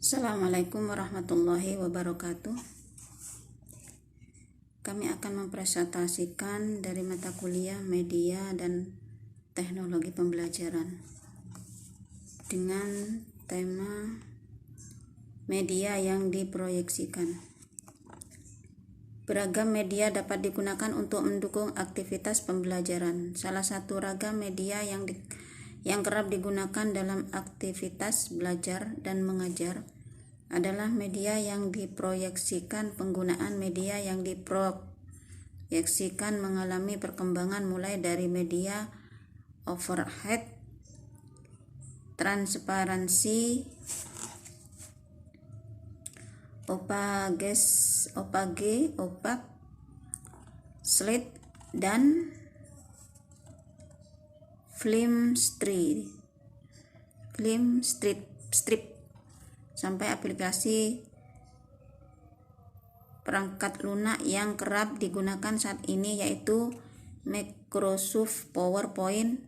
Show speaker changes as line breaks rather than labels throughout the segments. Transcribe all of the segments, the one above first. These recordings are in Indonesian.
Assalamualaikum warahmatullahi wabarakatuh. Kami akan mempresentasikan dari mata kuliah Media dan Teknologi Pembelajaran dengan tema media yang diproyeksikan. Beragam media dapat digunakan untuk mendukung aktivitas pembelajaran. Salah satu ragam media yang kerap digunakan dalam aktivitas belajar dan mengajar adalah media yang diproyeksikan. Penggunaan media yang diproyeksikan mengalami perkembangan mulai dari media overhead, transparansi, opaque, slide, dan film strip sampai aplikasi perangkat lunak yang kerap digunakan saat ini, yaitu Microsoft PowerPoint.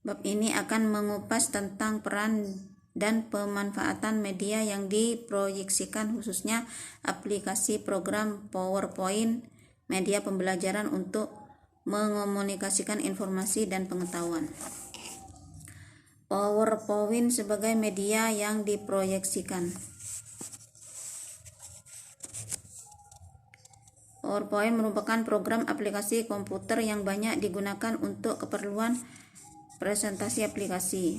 Bab ini akan mengupas tentang peran dan pemanfaatan media yang diproyeksikan, khususnya aplikasi program PowerPoint, media pembelajaran untuk mengomunikasikan informasi dan pengetahuan. PowerPoint sebagai media yang diproyeksikan. PowerPoint merupakan program aplikasi komputer yang banyak digunakan untuk keperluan presentasi aplikasi.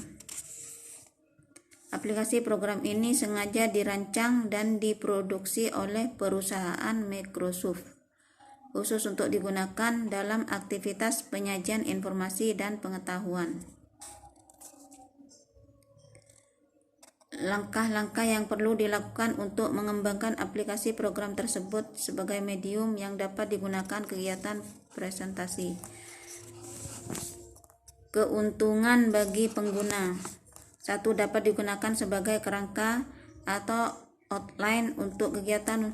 Aplikasi program ini sengaja dirancang dan diproduksi oleh perusahaan Microsoft, khusus untuk digunakan dalam aktivitas penyajian informasi dan pengetahuan. Langkah-langkah yang perlu dilakukan untuk mengembangkan aplikasi program tersebut sebagai medium yang dapat digunakan kegiatan presentasi. Keuntungan bagi pengguna. 1. Dapat digunakan sebagai kerangka atau outline untuk kegiatan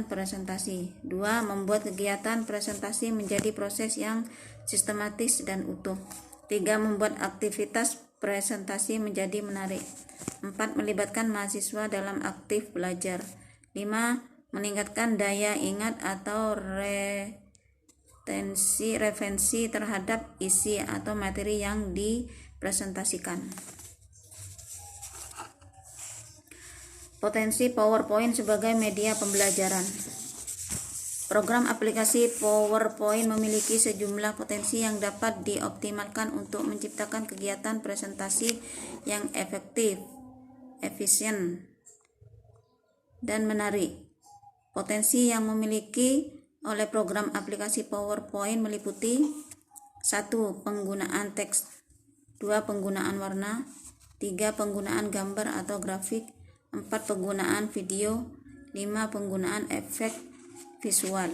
presentasi. 2. Membuat kegiatan presentasi menjadi proses yang sistematis dan utuh. 3. Membuat aktivitas presentasi menjadi menarik. 4. Melibatkan mahasiswa dalam aktif belajar. 5. Meningkatkan daya ingat atau referensi terhadap isi atau materi yang dipresentasikan. Potensi PowerPoint sebagai media pembelajaran. Program aplikasi PowerPoint memiliki sejumlah potensi yang dapat dioptimalkan untuk menciptakan kegiatan presentasi yang efektif, efisien, dan menarik. Potensi yang memiliki oleh program aplikasi PowerPoint meliputi: 1. Penggunaan teks, 2. Penggunaan warna, 3. Penggunaan gambar atau grafik, 4. Penggunaan video, 5. Penggunaan efek visual.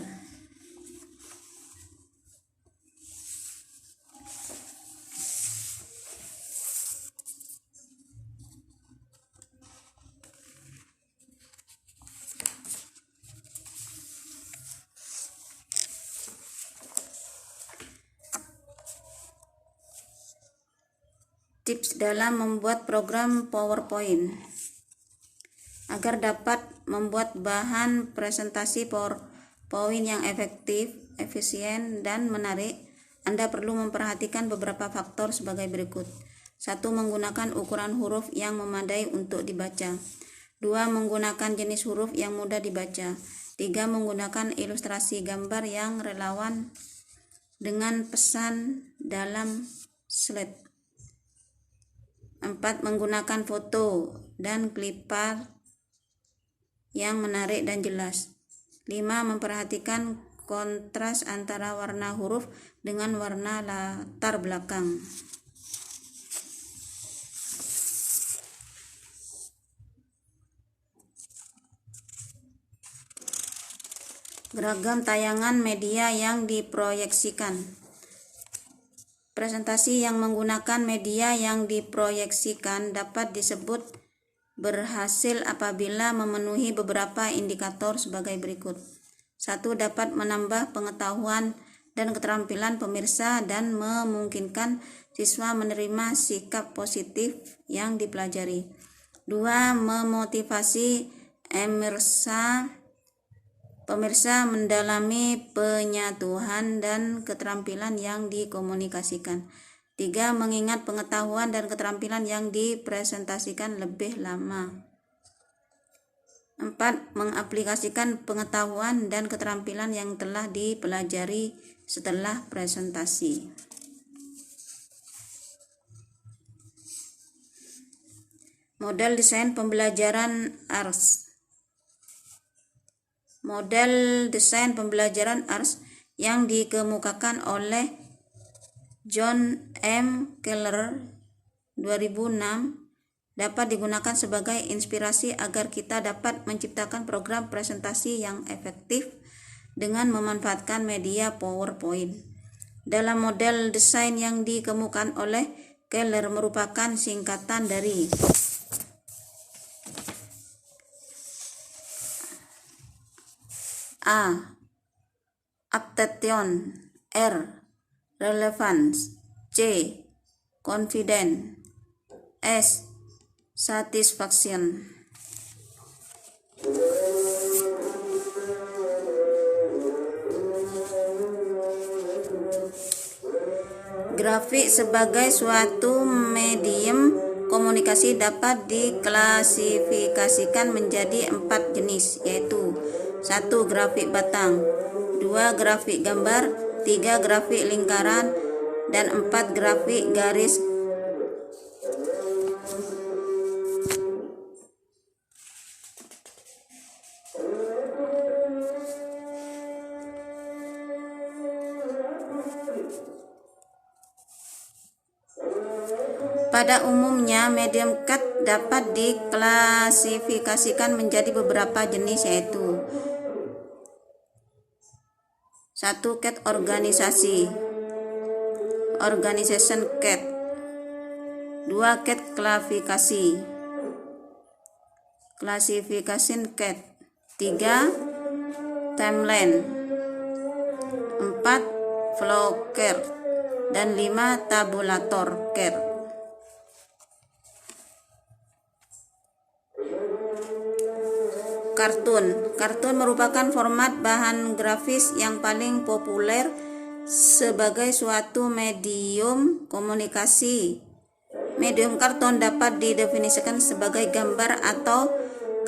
Tips dalam membuat program PowerPoint. Agar dapat membuat bahan presentasi PowerPoint yang efektif, efisien, dan menarik, Anda perlu memperhatikan beberapa faktor sebagai berikut. 1. Menggunakan ukuran huruf yang memadai untuk dibaca. 2. Menggunakan jenis huruf yang mudah dibaca. 3. Menggunakan ilustrasi gambar yang relevan dengan pesan dalam slide. 4. Menggunakan foto dan clipart yang menarik dan jelas. 5. Memperhatikan kontras antara warna huruf dengan warna latar belakang. Beragam tayangan media yang diproyeksikan. Presentasi yang menggunakan media yang diproyeksikan dapat disebut berhasil apabila memenuhi beberapa indikator sebagai berikut. 1. Dapat menambah pengetahuan dan keterampilan pemirsa dan memungkinkan siswa menerima sikap positif yang dipelajari. 2. Memotivasi pemirsa mendalami penyatuan dan keterampilan yang dikomunikasikan. 3. Mengingat pengetahuan dan keterampilan yang dipresentasikan lebih lama. 4. Mengaplikasikan pengetahuan dan keterampilan yang telah dipelajari setelah presentasi. Model desain pembelajaran ARS. Model desain pembelajaran ARS yang dikemukakan oleh John M. Keller 2006 dapat digunakan sebagai inspirasi agar kita dapat menciptakan program presentasi yang efektif dengan memanfaatkan media PowerPoint. Dalam model desain yang dikemukakan oleh Keller merupakan singkatan dari A. Aptitude. R. Relevance. C. Confidence. S. Satisfaction. Grafik sebagai suatu medium komunikasi dapat diklasifikasikan menjadi 4 jenis, yaitu 1. Grafik batang, 2. Grafik gambar, 3. Grafik lingkaran, dan 4. Grafik garis. Pada umumnya, medium CAD dapat diklasifikasikan menjadi beberapa jenis, yaitu 1. CAD organisasi, Organization CAD. 2. CAD Classification CAD. 3. Timeline. 4. Flow CAD. Dan 5. Tabulator CAD. Kartun merupakan format bahan grafis yang paling populer sebagai suatu medium komunikasi. Medium kartun dapat didefinisikan sebagai gambar atau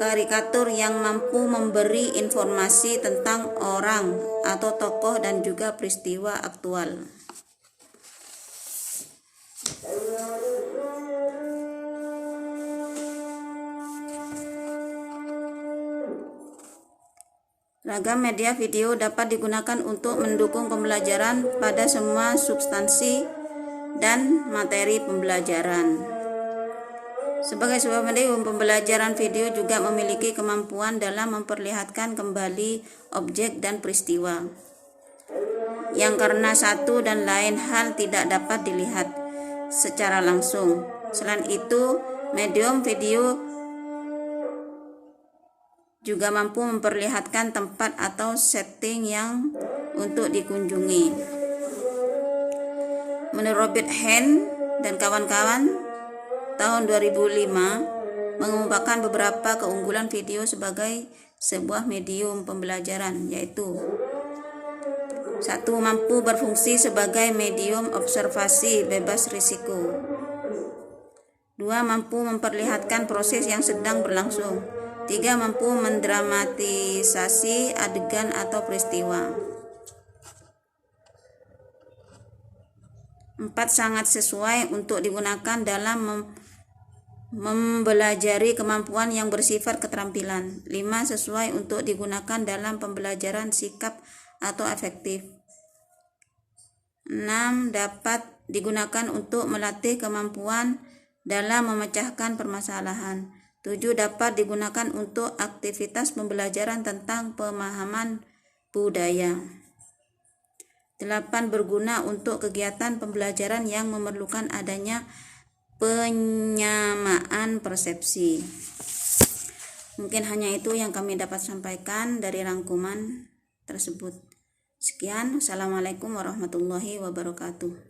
karikatur yang mampu memberi informasi tentang orang atau tokoh dan juga peristiwa aktual. Ragam media video dapat digunakan untuk mendukung pembelajaran pada semua substansi dan materi pembelajaran. Sebagai sebuah medium pembelajaran, video juga memiliki kemampuan dalam memperlihatkan kembali objek dan peristiwa yang karena satu dan lain hal tidak dapat dilihat secara langsung. Selain itu, medium video juga mampu memperlihatkan tempat atau setting yang untuk dikunjungi. Menurut Robert Hehn dan kawan-kawan, tahun 2005 mengungkapkan beberapa keunggulan video sebagai sebuah medium pembelajaran, yaitu 1. Mampu berfungsi sebagai medium observasi bebas risiko. 2. Mampu memperlihatkan proses yang sedang berlangsung. 3. Mampu mendramatisasi adegan atau peristiwa. 4. Sangat sesuai untuk digunakan dalam mempelajari kemampuan yang bersifat keterampilan. 5. Sesuai untuk digunakan dalam pembelajaran sikap atau efektif. 6. Dapat digunakan untuk melatih kemampuan dalam memecahkan permasalahan. 7. Dapat digunakan untuk aktivitas pembelajaran tentang pemahaman budaya. 8. Berguna untuk kegiatan pembelajaran yang memerlukan adanya penyamaan persepsi. Mungkin hanya itu yang kami dapat sampaikan dari rangkuman tersebut. Sekian, Assalamualaikum warahmatullahi wabarakatuh.